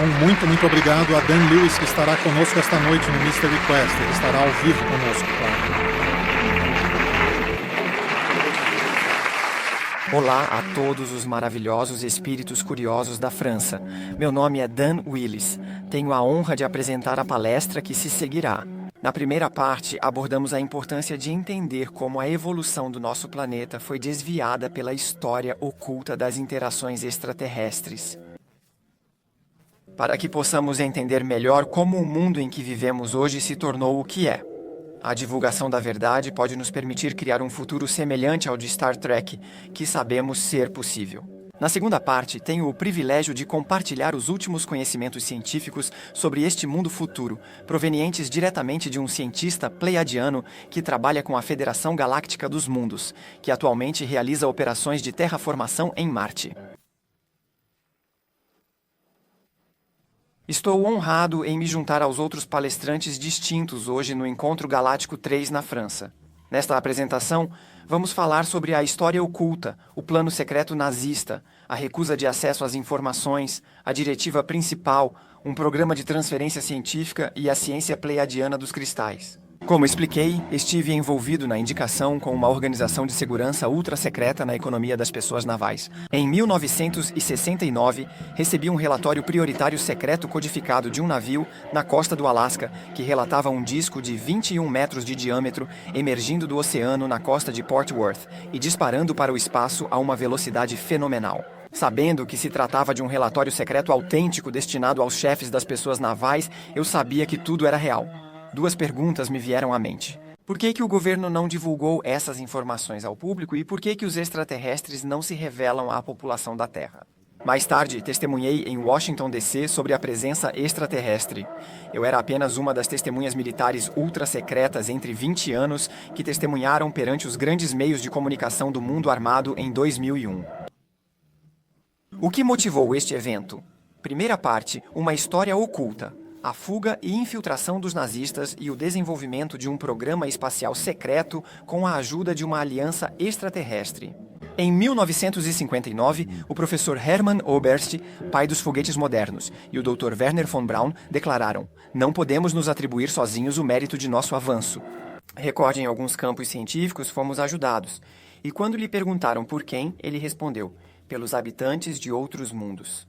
Muito obrigado a Dan Lewis, que estará conosco esta noite no Mystery Quest. Ele estará ao vivo conosco, claro. Olá a todos os maravilhosos espíritos curiosos da França. Meu nome é Dan Willis. Tenho a honra de apresentar a palestra que se seguirá. Na primeira parte, abordamos a importância de entender como a evolução do nosso planeta foi desviada pela história oculta das interações extraterrestres. Para que possamos entender melhor como o mundo em que vivemos hoje se tornou o que é. A divulgação da verdade pode nos permitir criar um futuro semelhante ao de Star Trek, que sabemos ser possível. Na segunda parte, tenho o privilégio de compartilhar os últimos conhecimentos científicos sobre este mundo futuro, provenientes diretamente de um cientista pleiadiano que trabalha com a Federação Galáctica dos Mundos, que atualmente realiza operações de terraformação em Marte. Estou honrado em me juntar aos outros palestrantes distintos hoje no Encontro Galáctico 3 na França. Nesta apresentação, vamos falar sobre a história oculta, o plano secreto nazista, a recusa de acesso às informações, a diretiva principal, um programa de transferência científica e a ciência pleiadiana dos cristais. Como expliquei, estive envolvido na indicação com uma organização de segurança ultra-secreta na economia das pessoas navais. Em 1969, recebi um relatório prioritário secreto codificado de um navio na costa do Alasca que relatava um disco de 21 metros de diâmetro emergindo do oceano na costa de Port Worth e disparando para o espaço a uma velocidade fenomenal. Sabendo que se tratava de um relatório secreto autêntico destinado aos chefes das pessoas navais, eu sabia que tudo era real. Duas perguntas me vieram à mente. Por que o governo não divulgou essas informações ao público e por que os extraterrestres não se revelam à população da Terra? Mais tarde, testemunhei em Washington, D.C. sobre a presença extraterrestre. Eu era apenas uma das testemunhas militares ultra-secretas entre 20 anos que testemunharam perante os grandes meios de comunicação do mundo armado em 2001. O que motivou este evento? Primeira parte, uma história oculta. A fuga e infiltração dos nazistas e o desenvolvimento de um programa espacial secreto com a ajuda de uma aliança extraterrestre. Em 1959, o professor Hermann Oberst, pai dos foguetes modernos, e o Dr. Wernher von Braun declararam: "Não podemos nos atribuir sozinhos o mérito de nosso avanço." Recorde, em alguns campos científicos fomos ajudados. E quando lhe perguntaram por quem, ele respondeu: "Pelos habitantes de outros mundos."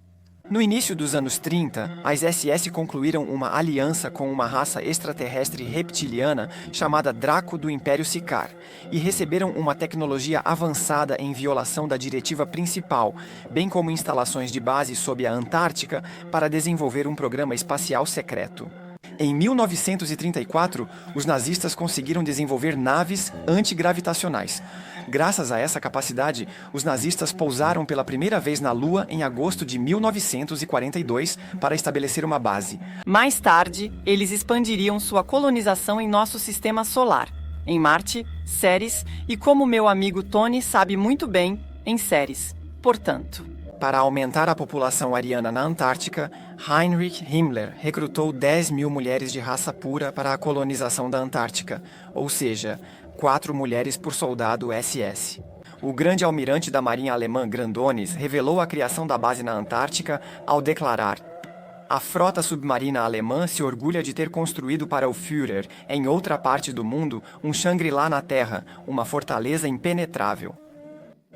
No início dos anos 30, as SS concluíram uma aliança com uma raça extraterrestre reptiliana chamada Draco do Império Sikaar e receberam uma tecnologia avançada em violação da diretiva principal, bem como instalações de base sob a Antártica para desenvolver um programa espacial secreto. Em 1934, os nazistas conseguiram desenvolver naves antigravitacionais. Graças a essa capacidade, os nazistas pousaram pela primeira vez na Lua em agosto de 1942 para estabelecer uma base. Mais tarde, eles expandiriam sua colonização em nosso sistema solar, em Marte, Ceres e, como meu amigo Tony sabe muito bem, em Ceres. Portanto, para aumentar a população ariana na Antártica, Heinrich Himmler recrutou 10 mil mulheres de raça pura para a colonização da Antártica, ou seja, 4 mulheres por soldado SS. O grande almirante da Marinha Alemã Grandones revelou a criação da base na Antártica ao declarar: "A frota submarina alemã se orgulha de ter construído para o Führer, em outra parte do mundo, um Shangri-La na Terra, uma fortaleza impenetrável."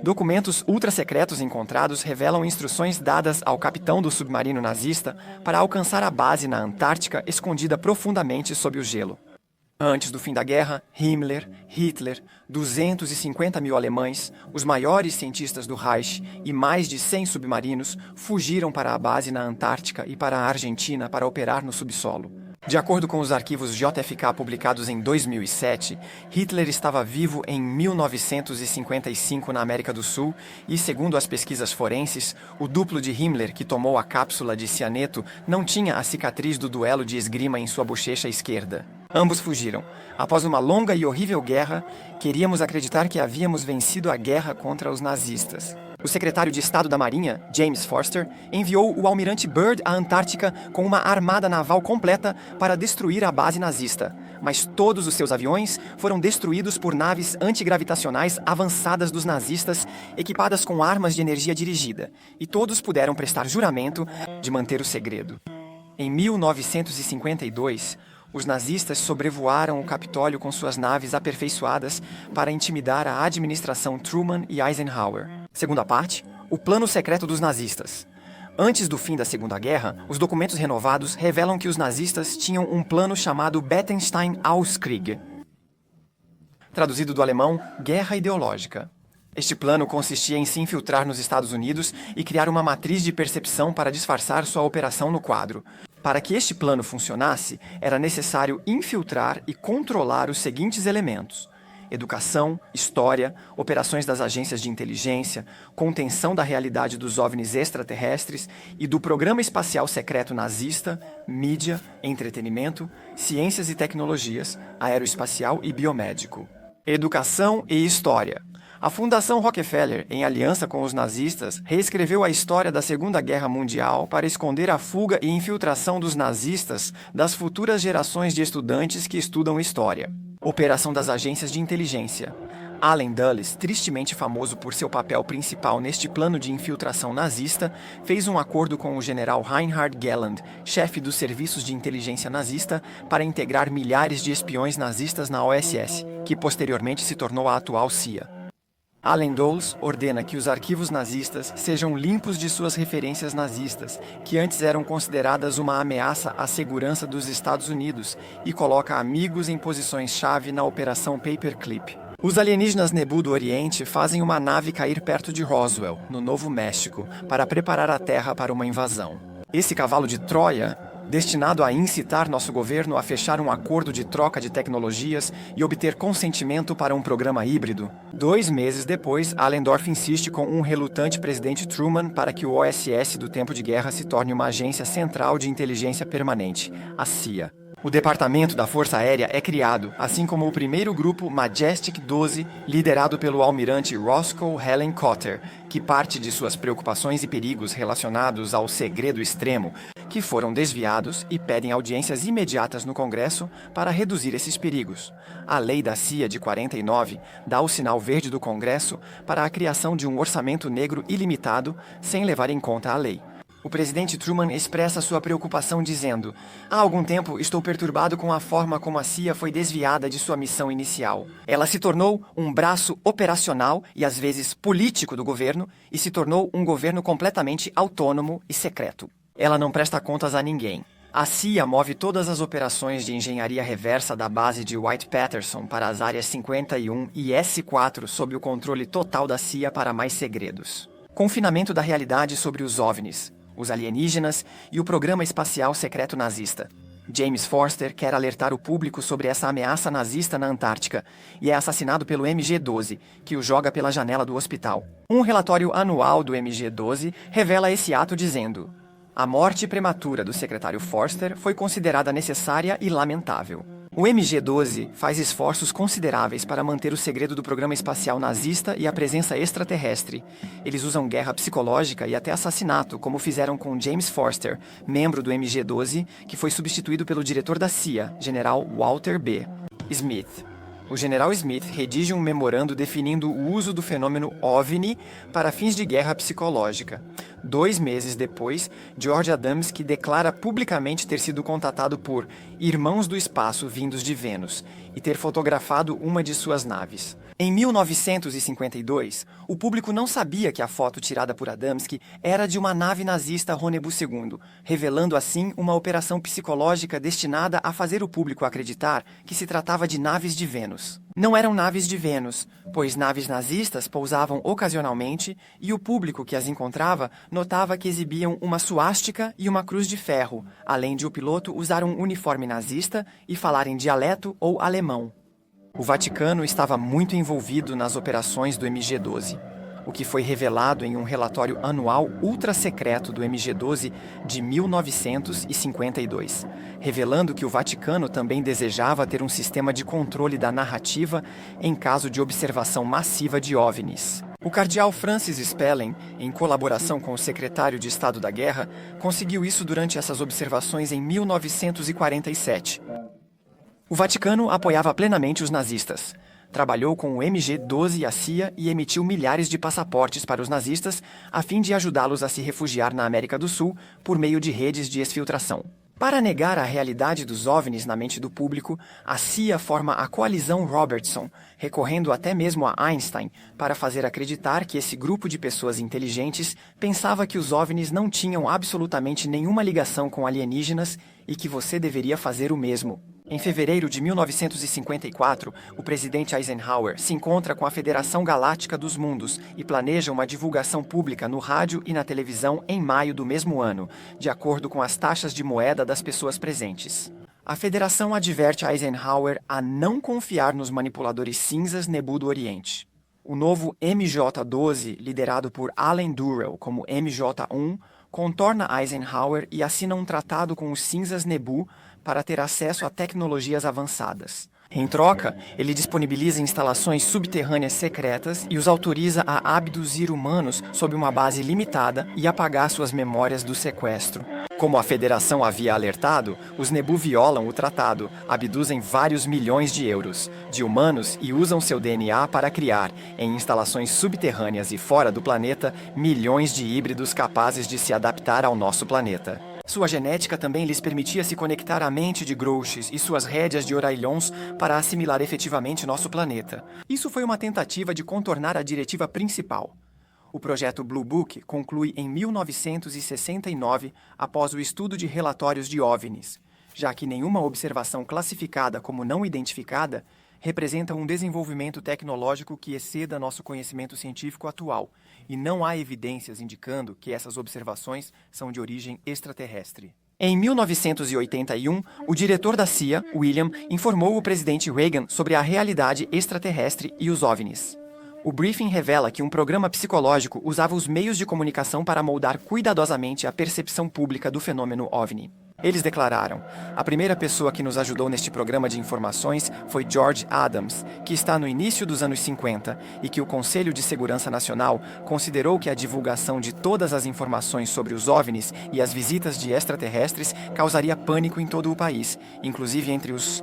Documentos ultra-secretos encontrados revelam instruções dadas ao capitão do submarino nazista para alcançar a base na Antártica escondida profundamente sob o gelo. Antes do fim da guerra, Himmler, Hitler, 250 mil alemães, os maiores cientistas do Reich e mais de 100 submarinos fugiram para a base na Antártica e para a Argentina para operar no subsolo. De acordo com os arquivos JFK publicados em 2007, Hitler estava vivo em 1955 na América do Sul e, segundo as pesquisas forenses, o duplo de Himmler que tomou a cápsula de cianeto não tinha a cicatriz do duelo de esgrima em sua bochecha esquerda. Ambos fugiram. Após uma longa e horrível guerra, queríamos acreditar que havíamos vencido a guerra contra os nazistas. O secretário de Estado da Marinha, James Forster, enviou o almirante Byrd à Antártica com uma armada naval completa para destruir a base nazista. mas todos os seus aviões foram destruídos por naves antigravitacionais avançadas dos nazistas, equipadas com armas de energia dirigida, e todos puderam prestar juramento de manter o segredo. Em 1952, os nazistas sobrevoaram o Capitólio com suas naves aperfeiçoadas para intimidar a administração Truman e Eisenhower. Segunda parte, o plano secreto dos nazistas. Antes do fim da Segunda Guerra, os documentos renovados revelam que os nazistas tinham um plano chamado Bettenstein-Auskrieg, traduzido do alemão, Guerra Ideológica. Este plano consistia em se infiltrar nos Estados Unidos e criar uma matriz de percepção para disfarçar sua operação no quadro. Para que este plano funcionasse, era necessário infiltrar e controlar os seguintes elementos: educação, história, operações das agências de inteligência, contenção da realidade dos OVNIs extraterrestres e do programa espacial secreto nazista, mídia, entretenimento, ciências e tecnologias, aeroespacial e biomédico. Educação e história. A Fundação Rockefeller, em aliança com os nazistas, reescreveu a história da Segunda Guerra Mundial para esconder a fuga e infiltração dos nazistas das futuras gerações de estudantes que estudam história. Operação das agências de inteligência. Allen Dulles, tristemente famoso por seu papel principal neste plano de infiltração nazista, fez um acordo com o general Reinhard Gelland, chefe dos serviços de inteligência nazista, para integrar milhares de espiões nazistas na OSS, que posteriormente se tornou a atual CIA. Allen Dulles ordena que os arquivos nazistas sejam limpos de suas referências nazistas, que antes eram consideradas uma ameaça à segurança dos Estados Unidos, e coloca amigos em posições-chave na Operação Paperclip. Os alienígenas Nebu do Oriente fazem uma nave cair perto de Roswell, no Novo México, para preparar a Terra para uma invasão. Esse cavalo de Troia, destinado a incitar nosso governo a fechar um acordo de troca de tecnologias e obter consentimento para um programa híbrido. 2 meses depois, Allendorf insiste com um relutante presidente Truman para que o OSS do tempo de guerra se torne uma agência central de inteligência permanente, a CIA. O Departamento da Força Aérea é criado, assim como o primeiro grupo Majestic 12, liderado pelo almirante Roscoe Helen Cotter, que parte de suas preocupações e perigos relacionados ao segredo extremo, que foram desviados e pedem audiências imediatas no Congresso para reduzir esses perigos. A lei da CIA de 49 dá o sinal verde do Congresso para a criação de um orçamento negro ilimitado, sem levar em conta a lei. O presidente Truman expressa sua preocupação dizendo: "Há algum tempo estou perturbado com a forma como a CIA foi desviada de sua missão inicial. Ela se tornou um braço operacional e às vezes político do governo e se tornou um governo completamente autônomo e secreto. Ela não presta contas a ninguém. A CIA move todas as operações de engenharia reversa da base de Wright-Patterson para as áreas 51 e S4 sob o controle total da CIA para mais segredos. Confinamento da realidade sobre os OVNIs, os alienígenas e o programa espacial secreto nazista. James Forster quer alertar o público sobre essa ameaça nazista na Antártica e é assassinado pelo MG-12, que o joga pela janela do hospital. Um relatório anual do MG-12 revela esse ato dizendo: "A morte prematura do secretário Forster foi considerada necessária e lamentável." O MG-12 faz esforços consideráveis para manter o segredo do programa espacial nazista e a presença extraterrestre. Eles usam guerra psicológica e até assassinato, como fizeram com James Forster, membro do MG-12, que foi substituído pelo diretor da CIA, General Walter B. Smith. O general Smith redige um memorando definindo o uso do fenômeno OVNI para fins de guerra psicológica. 2 meses depois, George Adamski declara publicamente ter sido contatado por irmãos do espaço vindos de Vênus e ter fotografado uma de suas naves. Em 1952, o público não sabia que a foto tirada por Adamski era de uma nave nazista Ronebu II, revelando assim uma operação psicológica destinada a fazer o público acreditar que se tratava de naves de Vênus. Não eram naves de Vênus, pois naves nazistas pousavam ocasionalmente e o público que as encontrava notava que exibiam uma suástica e uma cruz de ferro, além de o piloto usar um uniforme nazista e falar em dialeto ou alemão. O Vaticano estava muito envolvido nas operações do MG-12, o que foi revelado em um relatório anual ultra-secreto do MG-12 de 1952, revelando que o Vaticano também desejava ter um sistema de controle da narrativa em caso de observação massiva de OVNIs. O cardeal Francis Spellin, em colaboração com o secretário de Estado da Guerra, conseguiu isso durante essas observações em 1947. O Vaticano apoiava plenamente os nazistas. Trabalhou com o MG-12 e a CIA e emitiu milhares de passaportes para os nazistas a fim de ajudá-los a se refugiar na América do Sul por meio de redes de exfiltração. Para negar a realidade dos OVNIs na mente do público, a CIA forma a Coalizão Robertson, recorrendo até mesmo a Einstein para fazer acreditar que esse grupo de pessoas inteligentes pensava que os OVNIs não tinham absolutamente nenhuma ligação com alienígenas e que você deveria fazer o mesmo. Em fevereiro de 1954, o presidente Eisenhower se encontra com a Federação Galáctica dos Mundos e planeja uma divulgação pública no rádio e na televisão em maio do mesmo ano, de acordo com as taxas de moeda das pessoas presentes. A Federação adverte Eisenhower a não confiar nos manipuladores cinzas Nebu do Oriente. O novo MJ-12, liderado por Allen Durrell como MJ-1, contorna Eisenhower e assina um tratado com os cinzas Nebu para ter acesso a tecnologias avançadas. Em troca, ele disponibiliza instalações subterrâneas secretas e os autoriza a abduzir humanos sob uma base limitada e apagar suas memórias do sequestro. Como a Federação havia alertado, os Nebu violam o tratado, abduzem vários milhões de euros de humanos e usam seu DNA para criar, em instalações subterrâneas e fora do planeta, milhões de híbridos capazes de se adaptar ao nosso planeta. Sua genética também lhes permitia se conectar à mente de Grouches e suas rédeas de Orailhons para assimilar efetivamente nosso planeta. Isso foi uma tentativa de contornar a diretiva principal. O projeto Blue Book conclui em 1969 após o estudo de relatórios de OVNIs, já que nenhuma observação classificada como não identificada representa um desenvolvimento tecnológico que exceda nosso conhecimento científico atual, e não há evidências indicando que essas observações são de origem extraterrestre. Em 1981, o diretor da CIA, William, informou o presidente Reagan sobre a realidade extraterrestre e os OVNIs. O briefing revela que um programa psicológico usava os meios de comunicação para moldar cuidadosamente a percepção pública do fenômeno OVNI. Eles declararam: a primeira pessoa que nos ajudou neste programa de informações foi George Adams, que está no início dos anos 50 e que o Conselho de Segurança Nacional considerou que a divulgação de todas as informações sobre os OVNIs e as visitas de extraterrestres causaria pânico em todo o país, inclusive entre os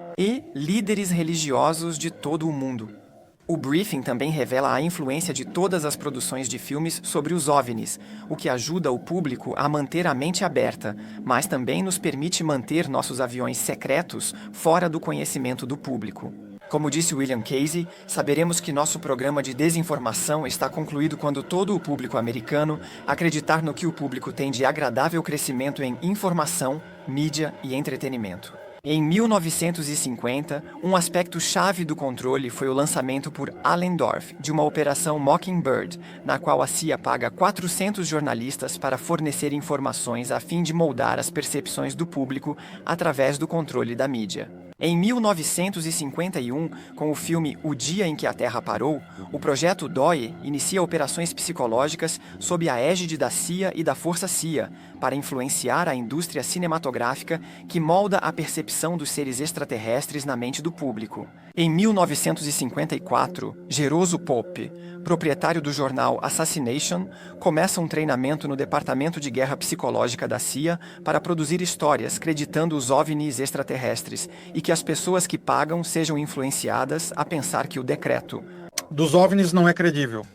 líderes religiosos de todo o mundo. O briefing também revela a influência de todas as produções de filmes sobre os OVNIs, o que ajuda o público a manter a mente aberta, mas também nos permite manter nossos aviões secretos fora do conhecimento do público. Como disse William Casey, saberemos que nosso programa de desinformação está concluído quando todo o público americano acreditar no que o público tem de agradável crescimento em informação, mídia e entretenimento. Em 1950, um aspecto chave do controle foi o lançamento por Allendorf de uma operação Mockingbird, na qual a CIA paga 400 jornalistas para fornecer informações a fim de moldar as percepções do público através do controle da mídia. Em 1951, com o filme O Dia em que a Terra Parou, o projeto DOE inicia operações psicológicas sob a égide da CIA e da Força CIA para influenciar a indústria cinematográfica que molda a percepção dos seres extraterrestres na mente do público. Em 1954, Geroso Pope, proprietário do jornal Assassination, começa um treinamento no Departamento de Guerra Psicológica da CIA para produzir histórias creditando os OVNIs extraterrestres e que as pessoas que pagam sejam influenciadas a pensar que o decreto dos OVNIs não é credível.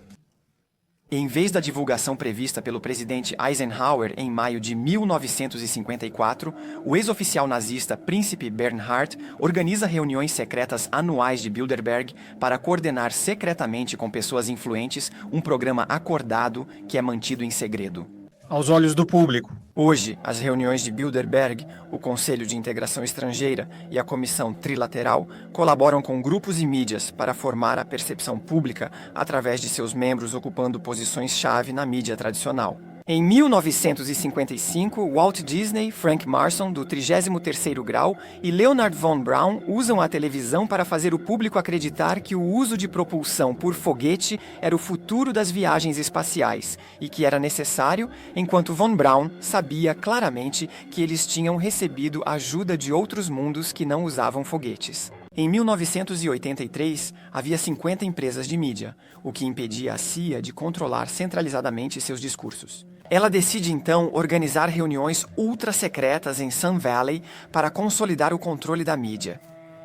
Em vez da divulgação prevista pelo presidente Eisenhower em maio de 1954, o ex-oficial nazista Príncipe Bernhard organiza reuniões secretas anuais de Bilderberg para coordenar secretamente com pessoas influentes um programa acordado que é mantido em segredo. Aos olhos do público. Hoje, as reuniões de Bilderberg, o Conselho de Integração Estrangeira e a Comissão Trilateral colaboram com grupos e mídias para formar a percepção pública através de seus membros ocupando posições-chave na mídia tradicional. Em 1955, Walt Disney, Frank Marson, do 33º grau, e Leonard von Braun usam a televisão para fazer o público acreditar que o uso de propulsão por foguete era o futuro das viagens espaciais e que era necessário, enquanto von Braun sabia claramente que eles tinham recebido ajuda de outros mundos que não usavam foguetes. Em 1983, havia 50 empresas de mídia, o que impedia a CIA de controlar centralizadamente seus discursos. Ela decide então organizar reuniões ultra-secretas em Sun Valley para consolidar o controle da mídia.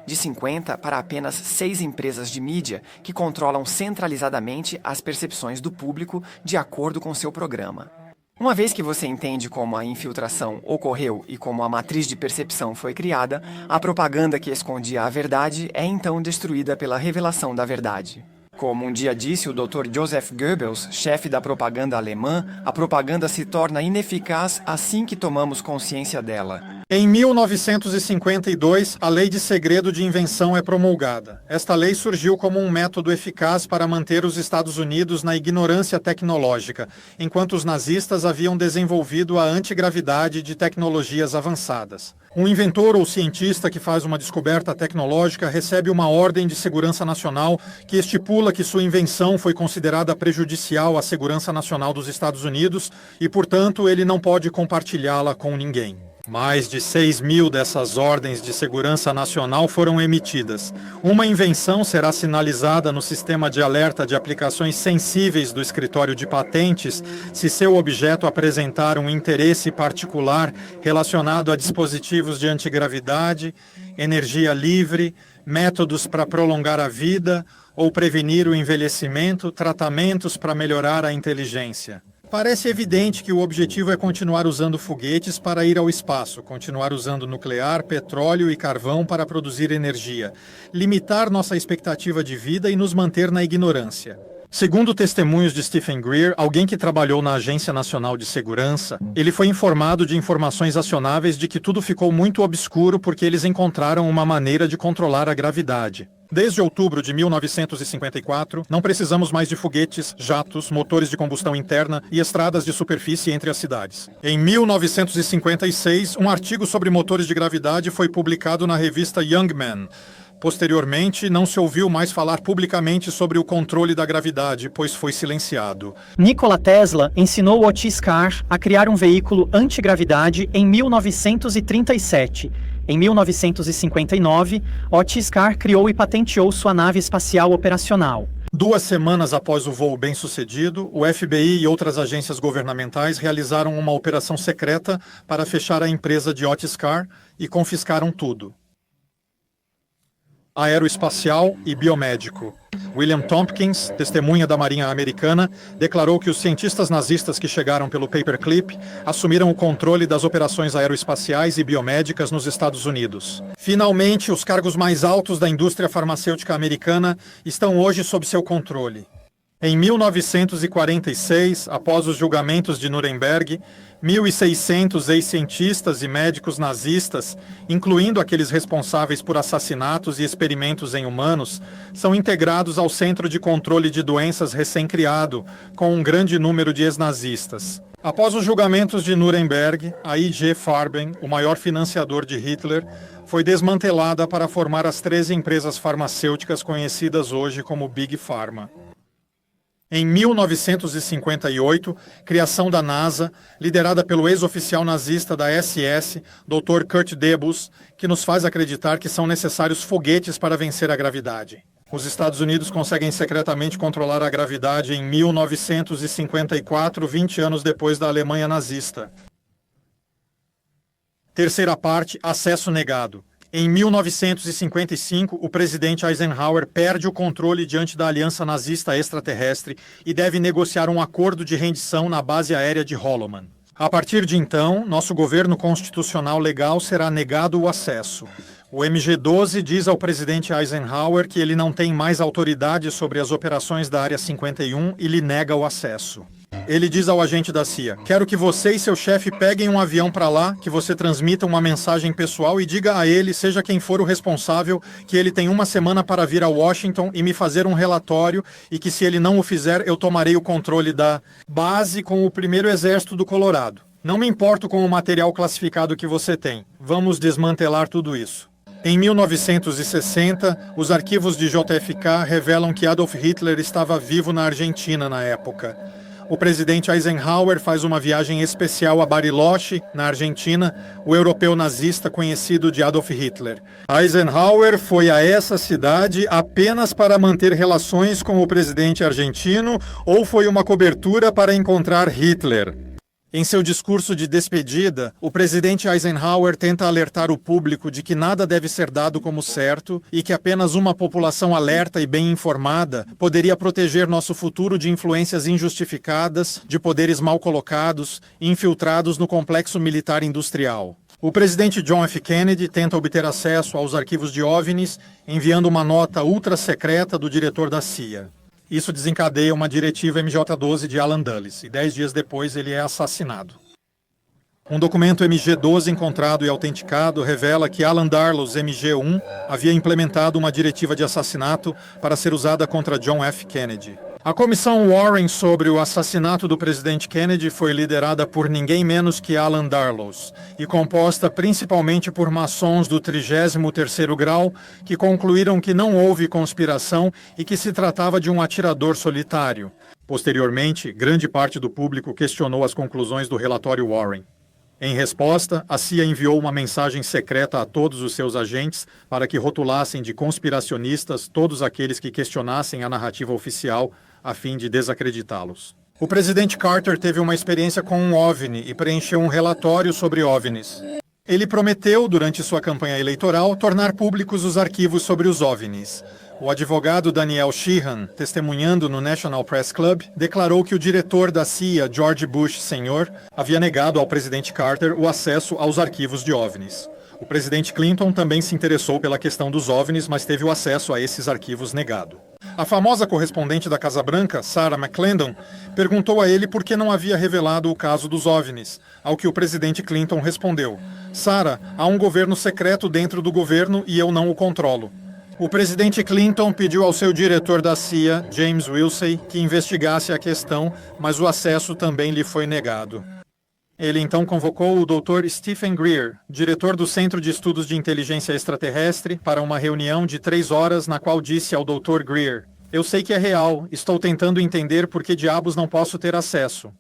de 50 para apenas 6 empresas de mídia que controlam centralizadamente as percepções do público de acordo com seu programa. Uma vez que você entende como a infiltração ocorreu e como a matriz de percepção foi criada, a propaganda que escondia a verdade é então destruída pela revelação da verdade. Como um dia disse o Dr. Joseph Goebbels, chefe da propaganda alemã, a propaganda se torna ineficaz assim que tomamos consciência dela. Em 1952, a Lei de Segredo de Invenção é promulgada. Esta lei surgiu como um método eficaz para manter os Estados Unidos na ignorância tecnológica, enquanto os nazistas haviam desenvolvido a antigravidade de tecnologias avançadas. Um inventor ou cientista que faz uma descoberta tecnológica recebe uma ordem de segurança nacional que estipula que sua invenção foi considerada prejudicial à segurança nacional dos Estados Unidos e, portanto, ele não pode compartilhá-la com ninguém. Mais de 6.000 dessas ordens de segurança nacional foram emitidas. Uma invenção será sinalizada no sistema de alerta de aplicações sensíveis do escritório de patentes se seu objeto apresentar um interesse particular relacionado a dispositivos de antigravidade, energia livre, métodos para prolongar a vida ou prevenir o envelhecimento, tratamentos para melhorar a inteligência. Parece evidente que o objetivo é continuar usando foguetes para ir ao espaço, continuar usando nuclear, petróleo e carvão para produzir energia, limitar nossa expectativa de vida e nos manter na ignorância. Segundo testemunhos de Stephen Greer, alguém que trabalhou na Agência Nacional de Segurança, ele foi informado de informações acionáveis de que tudo ficou muito obscuro porque eles encontraram uma maneira de controlar a gravidade. Desde outubro de 1954, não precisamos mais de foguetes, jatos, motores de combustão interna e estradas de superfície entre as cidades. Em 1956, um artigo sobre motores de gravidade foi publicado na revista Young Man. Posteriormente, não se ouviu mais falar publicamente sobre o controle da gravidade, pois foi silenciado. Nikola Tesla ensinou Otis Carr a criar um veículo antigravidade em 1937. Em 1959, Otis Carr criou e patenteou sua nave espacial operacional. 2 semanas após o voo bem-sucedido, o FBI e outras agências governamentais realizaram uma operação secreta para fechar a empresa de Otis Carr e confiscaram tudo. Aeroespacial e biomédico. William Tompkins, testemunha da Marinha Americana, declarou que os cientistas nazistas que chegaram pelo Paperclip assumiram o controle das operações aeroespaciais e biomédicas nos Estados Unidos. Finalmente, os cargos mais altos da indústria farmacêutica americana estão hoje sob seu controle. Em 1946, após os julgamentos de Nuremberg, 1.600 ex-cientistas e médicos nazistas, incluindo aqueles responsáveis por assassinatos e experimentos em humanos, são integrados ao Centro de Controle de Doenças recém-criado, com um grande número de ex-nazistas. Após os julgamentos de Nuremberg, a IG Farben, o maior financiador de Hitler, foi desmantelada para formar as 13 empresas farmacêuticas conhecidas hoje como Big Pharma. Em 1958, criação da NASA, liderada pelo ex-oficial nazista da SS, Dr. Kurt Debus, que nos faz acreditar que são necessários foguetes para vencer a gravidade. Os Estados Unidos conseguem secretamente controlar a gravidade em 1954, 20 anos depois da Alemanha nazista. Terceira parte, acesso negado. Em 1955, o presidente Eisenhower perde o controle diante da aliança nazista extraterrestre e deve negociar um acordo de rendição na base aérea de Holloman. A partir de então, nosso governo constitucional legal será negado o acesso. O MG-12 diz ao presidente Eisenhower que ele não tem mais autoridade sobre as operações da Área 51 e lhe nega o acesso. Ele diz ao agente da CIA: quero que você e seu chefe peguem um avião para lá, que você transmita uma mensagem pessoal e diga a ele, seja quem for o responsável, que ele tem 1 semana para vir a Washington e me fazer um relatório e que se ele não o fizer, eu tomarei o controle da base com o 1º Exército do Colorado. Não me importo com o material classificado que você tem. Vamos desmantelar tudo isso. Em 1960, os arquivos de JFK revelam que Adolf Hitler estava vivo na Argentina na época. O presidente Eisenhower faz uma viagem especial a Bariloche, na Argentina, o europeu nazista conhecido de Adolf Hitler. Eisenhower foi a essa cidade apenas para manter relações com o presidente argentino ou foi uma cobertura para encontrar Hitler? Em seu discurso de despedida, o presidente Eisenhower tenta alertar o público de que nada deve ser dado como certo e que apenas uma população alerta e bem informada poderia proteger nosso futuro de influências injustificadas, de poderes mal colocados e infiltrados no complexo militar industrial. O presidente John F. Kennedy tenta obter acesso aos arquivos de OVNIs enviando uma nota ultra secreta do diretor da CIA. Isso desencadeia uma diretiva MJ-12 de Alan Dulles, e 10 dias depois ele é assassinado. Um documento MG-12 encontrado e autenticado revela que Alan Darlow's MG-1 havia implementado uma diretiva de assassinato para ser usada contra John F. Kennedy. A comissão Warren sobre o assassinato do presidente Kennedy foi liderada por ninguém menos que Alan Darlows e composta principalmente por maçons do 33º grau que concluíram que não houve conspiração e que se tratava de um atirador solitário. Posteriormente, grande parte do público questionou as conclusões do relatório Warren. Em resposta, a CIA enviou uma mensagem secreta a todos os seus agentes para que rotulassem de conspiracionistas todos aqueles que questionassem a narrativa oficial a fim de desacreditá-los. O presidente Carter teve uma experiência com um OVNI e preencheu um relatório sobre OVNIs. Ele prometeu, durante sua campanha eleitoral, tornar públicos os arquivos sobre os OVNIs. O advogado Daniel Sheehan, testemunhando no National Press Club, declarou que o diretor da CIA, George Bush Sr., havia negado ao presidente Carter o acesso aos arquivos de OVNIs. O presidente Clinton também se interessou pela questão dos OVNIs, mas teve o acesso a esses arquivos negado. A famosa correspondente da Casa Branca, Sarah McClendon, perguntou a ele por que não havia revelado o caso dos OVNIs, ao que o presidente Clinton respondeu: "Sarah, há um governo secreto dentro do governo e eu não o controlo." O presidente Clinton pediu ao seu diretor da CIA, James Willsey, que investigasse a questão, mas o acesso também lhe foi negado. Ele então convocou o Dr. Stephen Greer, diretor do Centro de Estudos de Inteligência Extraterrestre, para uma reunião de 3 horas na qual disse ao Dr. Greer: "Eu sei que é real, estou tentando entender por que diabos não posso ter acesso."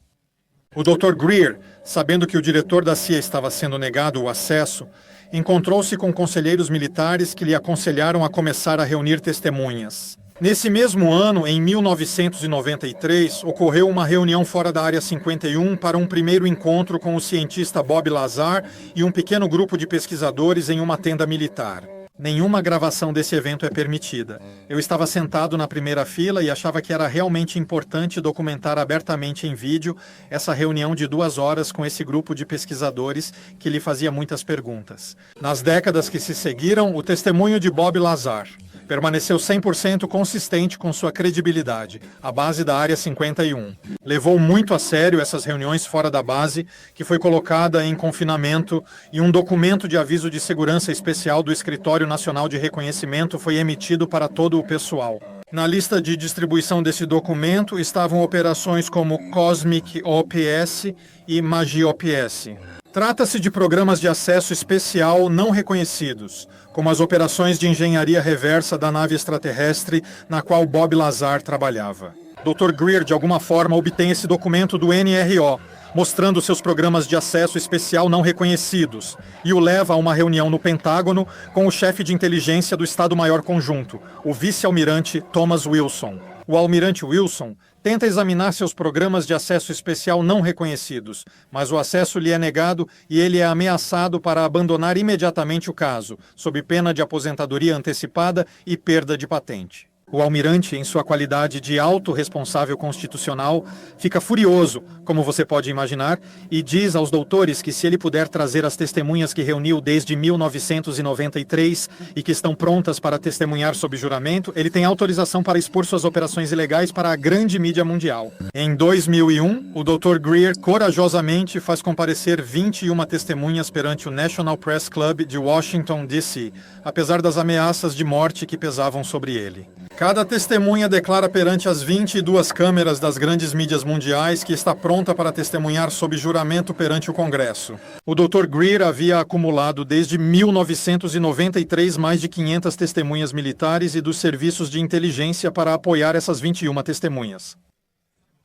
O Dr. Greer, sabendo que o diretor da CIA estava sendo negado o acesso, encontrou-se com conselheiros militares que lhe aconselharam a começar a reunir testemunhas. Nesse mesmo ano, em 1993, ocorreu uma reunião fora da Área 51 para um primeiro encontro com o cientista Bob Lazar e um pequeno grupo de pesquisadores em uma tenda militar. Nenhuma gravação desse evento é permitida. Eu estava sentado na primeira fila e achava que era realmente importante documentar abertamente em vídeo essa reunião de 2 horas com esse grupo de pesquisadores que lhe fazia muitas perguntas. Nas décadas que se seguiram, o testemunho de Bob Lazar permaneceu 100% consistente com sua credibilidade, a base da Área 51. Levou muito a sério essas reuniões fora da base, que foi colocada em confinamento, e um documento de aviso de segurança especial do Escritório Nacional de Reconhecimento foi emitido para todo o pessoal. Na lista de distribuição desse documento estavam operações como Cosmic OPS e Magia OPS. Trata-se de programas de acesso especial não reconhecidos, como as operações de engenharia reversa da nave extraterrestre na qual Bob Lazar trabalhava. Dr. Greer, de alguma forma, obtém esse documento do NRO, mostrando seus programas de acesso especial não reconhecidos, e o leva a uma reunião no Pentágono com o chefe de inteligência do Estado-Maior Conjunto, o vice-almirante Thomas Wilson. O almirante Wilson tenta examinar seus programas de acesso especial não reconhecidos, mas o acesso lhe é negado e ele é ameaçado para abandonar imediatamente o caso, sob pena de aposentadoria antecipada e perda de patente. O almirante, em sua qualidade de alto responsável constitucional, fica furioso, como você pode imaginar, e diz aos doutores que se ele puder trazer as testemunhas que reuniu desde 1993 e que estão prontas para testemunhar sob juramento, ele tem autorização para expor suas operações ilegais para a grande mídia mundial. Em 2001, o Dr. Greer corajosamente faz comparecer 21 testemunhas perante o National Press Club de Washington, D.C., apesar das ameaças de morte que pesavam sobre ele. Cada testemunha declara perante as 22 câmeras das grandes mídias mundiais que está pronta para testemunhar sob juramento perante o Congresso. O Dr. Greer havia acumulado desde 1993 mais de 500 testemunhas militares e dos serviços de inteligência para apoiar essas 21 testemunhas.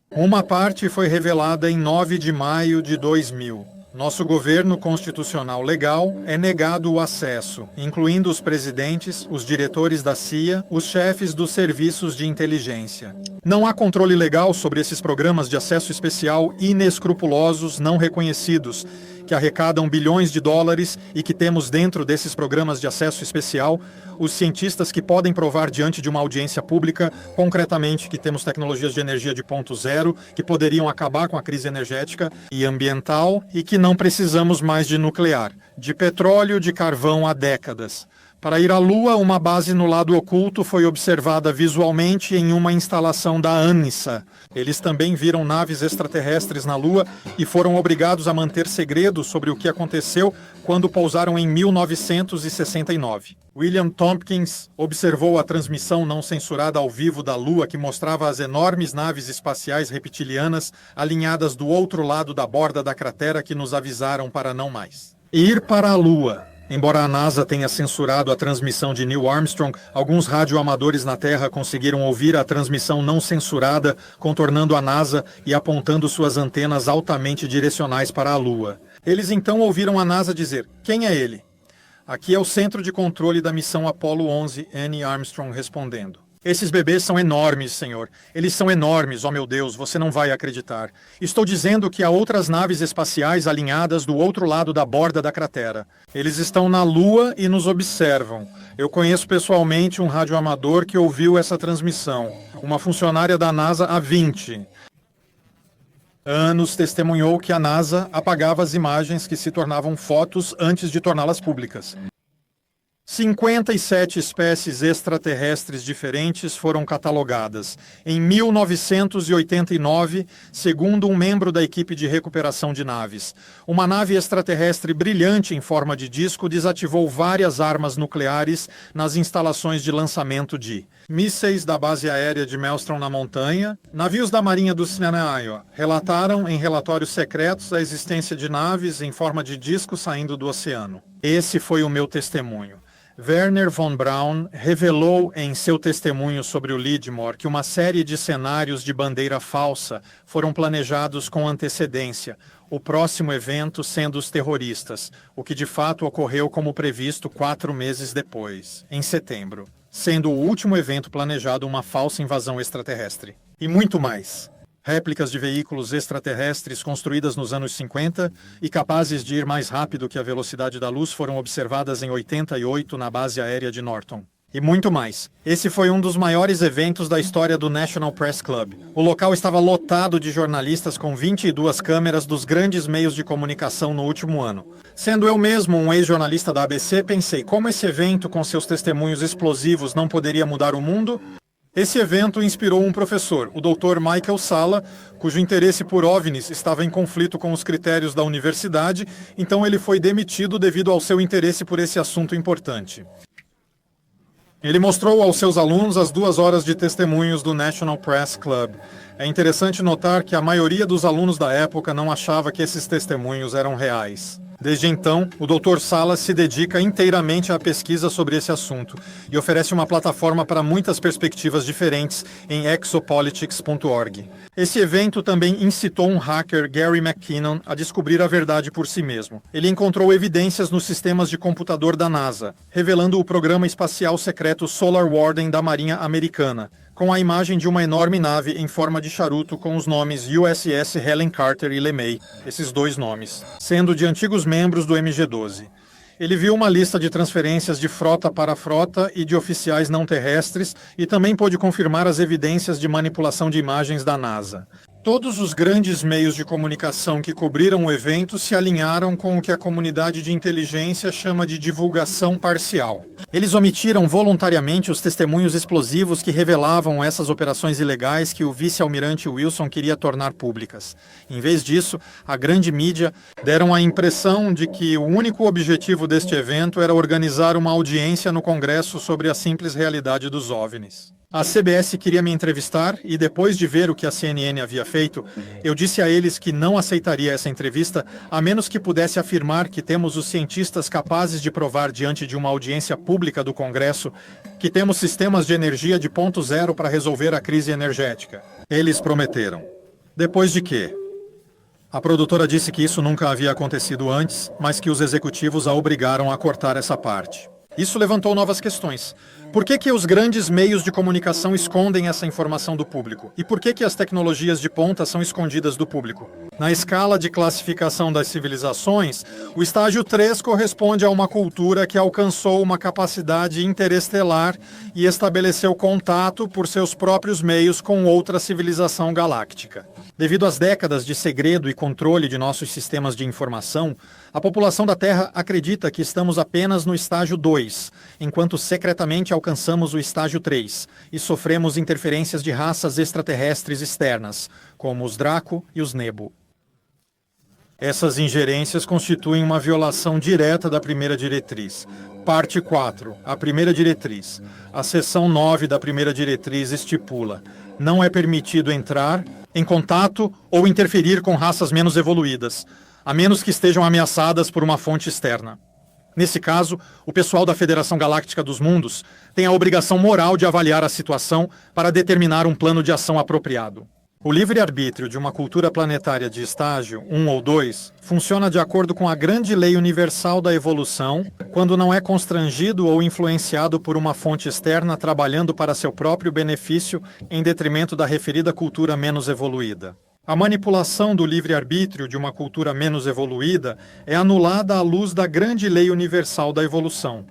Uma parte foi revelada em 9 de maio de 2000. Nosso governo constitucional legal é negado o acesso, incluindo os presidentes, os diretores da CIA, os chefes dos serviços de inteligência. Não há controle legal sobre esses programas de acesso especial inescrupulosos não reconhecidos, que arrecadam bilhões de dólares e que temos dentro desses programas de acesso especial os cientistas que podem provar diante de uma audiência pública, concretamente, que temos tecnologias de energia de ponto zero, que poderiam acabar com a crise energética e ambiental e que não precisamos mais de nuclear, de petróleo, de carvão há décadas. Para ir à Lua, uma base no lado oculto foi observada visualmente em uma instalação da ANSA. Eles também viram naves extraterrestres na Lua e foram obrigados a manter segredo sobre o que aconteceu quando pousaram em 1969. William Tompkins observou a transmissão não censurada ao vivo da Lua que mostrava as enormes naves espaciais reptilianas alinhadas do outro lado da borda da cratera que nos avisaram para não mais. Ir para a Lua. Embora a NASA tenha censurado a transmissão de Neil Armstrong, alguns radioamadores na Terra conseguiram ouvir a transmissão não censurada, contornando a NASA e apontando suas antenas altamente direcionais para a Lua. Eles então ouviram a NASA dizer: "Quem é ele?" Aqui é o centro de controle da missão Apollo 11, Annie Armstrong respondendo. Esses bebês são enormes, senhor. Eles são enormes, oh meu Deus, você não vai acreditar. Estou dizendo que há outras naves espaciais alinhadas do outro lado da borda da cratera. Eles estão na Lua e nos observam. Eu conheço pessoalmente um radioamador que ouviu essa transmissão. Uma funcionária da NASA há 20 anos testemunhou que a NASA apagava as imagens que se tornavam fotos antes de torná-las públicas. 57 espécies extraterrestres diferentes foram catalogadas. Em 1989, segundo um membro da equipe de recuperação de naves, uma nave extraterrestre brilhante em forma de disco desativou várias armas nucleares nas instalações de lançamento de mísseis da base aérea de Maelstrom na montanha. Navios da Marinha do Sinai relataram em relatórios secretos a existência de naves em forma de disco saindo do oceano. Esse foi o meu testemunho. Werner von Braun revelou em seu testemunho sobre o Lidmore que uma série de cenários de bandeira falsa foram planejados com antecedência, o próximo evento sendo os terroristas, o que de fato ocorreu como previsto 4 meses depois, em setembro, sendo o último evento planejado uma falsa invasão extraterrestre. E muito mais. Réplicas de veículos extraterrestres construídas nos anos 50 e capazes de ir mais rápido que a velocidade da luz foram observadas em 88 na base aérea de Norton. E muito mais. Esse foi um dos maiores eventos da história do National Press Club. O local estava lotado de jornalistas com 22 câmeras dos grandes meios de comunicação no último ano. Sendo eu mesmo um ex-jornalista da ABC, pensei como esse evento com seus testemunhos explosivos não poderia mudar o mundo. Esse evento inspirou um professor, o Dr. Michael Salla, cujo interesse por OVNIs estava em conflito com os critérios da universidade, então ele foi demitido devido ao seu interesse por esse assunto importante. Ele mostrou aos seus alunos as 2 horas de testemunhos do National Press Club. É interessante notar que a maioria dos alunos da época não achava que esses testemunhos eram reais. Desde então, o Dr. Salla se dedica inteiramente à pesquisa sobre esse assunto e oferece uma plataforma para muitas perspectivas diferentes em exopolitics.org. Esse evento também incitou um hacker, Gary McKinnon, a descobrir a verdade por si mesmo. Ele encontrou evidências nos sistemas de computador da NASA, revelando o programa espacial secreto Solar Warden da Marinha Americana, com a imagem de uma enorme nave em forma de charuto com os nomes USS Helen Carter e LeMay, esses 2 nomes, sendo de antigos membros do MG-12. Ele viu uma lista de transferências de frota para frota e de oficiais não terrestres e também pôde confirmar as evidências de manipulação de imagens da NASA. Todos os grandes meios de comunicação que cobriram o evento se alinharam com o que a comunidade de inteligência chama de divulgação parcial. Eles omitiram voluntariamente os testemunhos explosivos que revelavam essas operações ilegais que o vice-almirante Wilson queria tornar públicas. Em vez disso, a grande mídia deram a impressão de que o único objetivo deste evento era organizar uma audiência no Congresso sobre a simples realidade dos OVNIs. A CBS queria me entrevistar e, depois de ver o que a CNN havia feito, eu disse a eles que não aceitaria essa entrevista a menos que pudesse afirmar que temos os cientistas capazes de provar diante de uma audiência pública do Congresso que temos sistemas de energia de ponto zero para resolver a crise energética. Eles prometeram. Depois de quê? A produtora disse que isso nunca havia acontecido antes, mas que os executivos a obrigaram a cortar essa parte. Isso levantou novas questões. Por que os grandes meios de comunicação escondem essa informação do público? E por que as tecnologias de ponta são escondidas do público? Na escala de classificação das civilizações, o estágio 3 corresponde a uma cultura que alcançou uma capacidade interestelar e estabeleceu contato por seus próprios meios com outra civilização galáctica. Devido às décadas de segredo e controle de nossos sistemas de informação, a população da Terra acredita que estamos apenas no estágio 2, enquanto secretamente alcançamos o estágio 3 e sofremos interferências de raças extraterrestres externas, como os Draco e os Nebo. Essas ingerências constituem uma violação direta da primeira diretriz. Parte 4. A primeira diretriz. A seção 9 da primeira diretriz estipula: não é permitido entrar em contato ou interferir com raças menos evoluídas, a menos que estejam ameaçadas por uma fonte externa. Nesse caso, o pessoal da Federação Galáctica dos Mundos tem a obrigação moral de avaliar a situação para determinar um plano de ação apropriado. O livre-arbítrio de uma cultura planetária de estágio 1 ou 2 funciona de acordo com a grande lei universal da evolução, quando não é constrangido ou influenciado por uma fonte externa trabalhando para seu próprio benefício em detrimento da referida cultura menos evoluída. A manipulação do livre-arbítrio de uma cultura menos evoluída é anulada à luz da grande lei universal da evolução.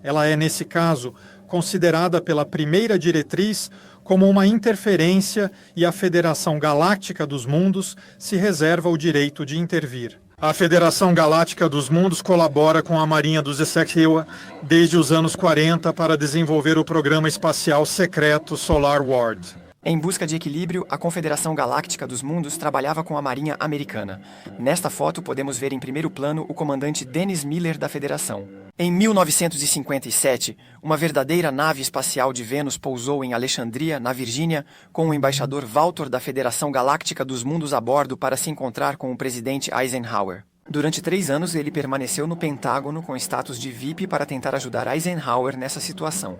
Ela é, nesse caso, considerada pela primeira diretriz como uma interferência e a Federação Galáctica dos Mundos se reserva o direito de intervir. A Federação Galáctica dos Mundos colabora com a Marinha dos Esequiel desde os anos 40 para desenvolver o programa espacial secreto Solar Ward. Em busca de equilíbrio, a Confederação Galáctica dos Mundos trabalhava com a Marinha Americana. Nesta foto, podemos ver em primeiro plano o comandante Dennis Miller da Federação. Em 1957, uma verdadeira nave espacial de Vênus pousou em Alexandria, na Virgínia, com o embaixador Valtor da Federação Galáctica dos Mundos a bordo para se encontrar com o presidente Eisenhower. Durante 3 anos, ele permaneceu no Pentágono com status de VIP para tentar ajudar Eisenhower nessa situação.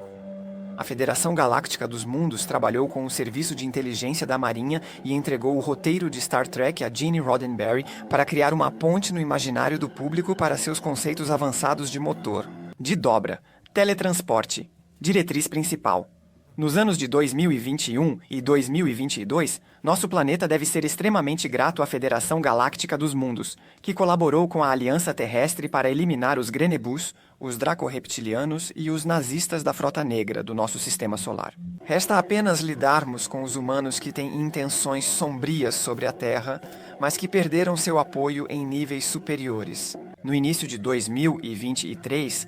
A Federação Galáctica dos Mundos trabalhou com o Serviço de Inteligência da Marinha e entregou o roteiro de Star Trek a Gene Roddenberry para criar uma ponte no imaginário do público para seus conceitos avançados de motor, de dobra, teletransporte, diretriz principal. Nos anos de 2021 e 2022, nosso planeta deve ser extremamente grato à Federação Galáctica dos Mundos, que colaborou com a Aliança Terrestre para eliminar os Grenebus, os Draco-reptilianos e os nazistas da Frota Negra do nosso sistema solar. Resta apenas lidarmos com os humanos que têm intenções sombrias sobre a Terra, mas que perderam seu apoio em níveis superiores. No início de 2023,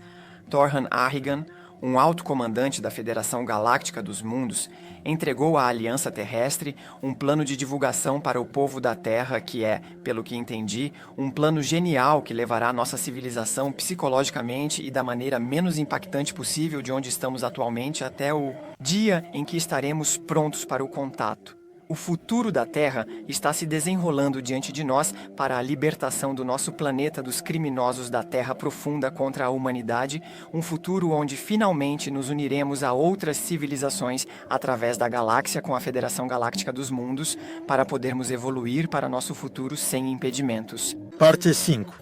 Thorhan Arrigan, um alto comandante da Federação Galáctica dos Mundos, entregou à Aliança Terrestre um plano de divulgação para o povo da Terra que é, pelo que entendi, um plano genial que levará nossa civilização psicologicamente e da maneira menos impactante possível de onde estamos atualmente até o dia em que estaremos prontos para o contato. O futuro da Terra está se desenrolando diante de nós para a libertação do nosso planeta dos criminosos da Terra profunda contra a humanidade, um futuro onde finalmente nos uniremos a outras civilizações através da galáxia com a Federação Galáctica dos Mundos para podermos evoluir para nosso futuro sem impedimentos. Parte 5.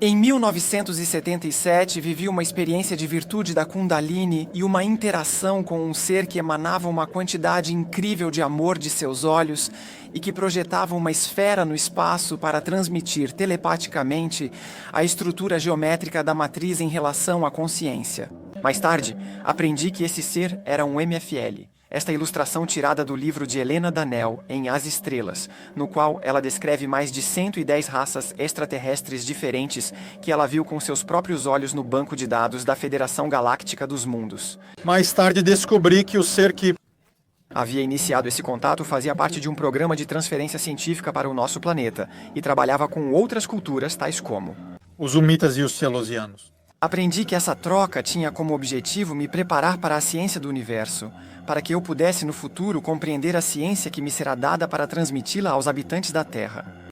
Em 1977, vivi uma experiência de virtude da Kundalini e uma interação com um ser que emanava uma quantidade incrível de amor de seus olhos e que projetava uma esfera no espaço para transmitir telepaticamente a estrutura geométrica da matriz em relação à consciência. Mais tarde, aprendi que esse ser era um MFL. Esta ilustração tirada do livro de Helena Danel, Em As Estrelas, no qual ela descreve mais de 110 raças extraterrestres diferentes que ela viu com seus próprios olhos no banco de dados da Federação Galáctica dos Mundos. Mais tarde descobri que o ser que havia iniciado esse contato fazia parte de um programa de transferência científica para o nosso planeta e trabalhava com outras culturas tais como os Humitas e os Celosianos. Aprendi que essa troca tinha como objetivo me preparar para a ciência do universo, para que eu pudesse no futuro compreender a ciência que me será dada para transmiti-la aos habitantes da Terra.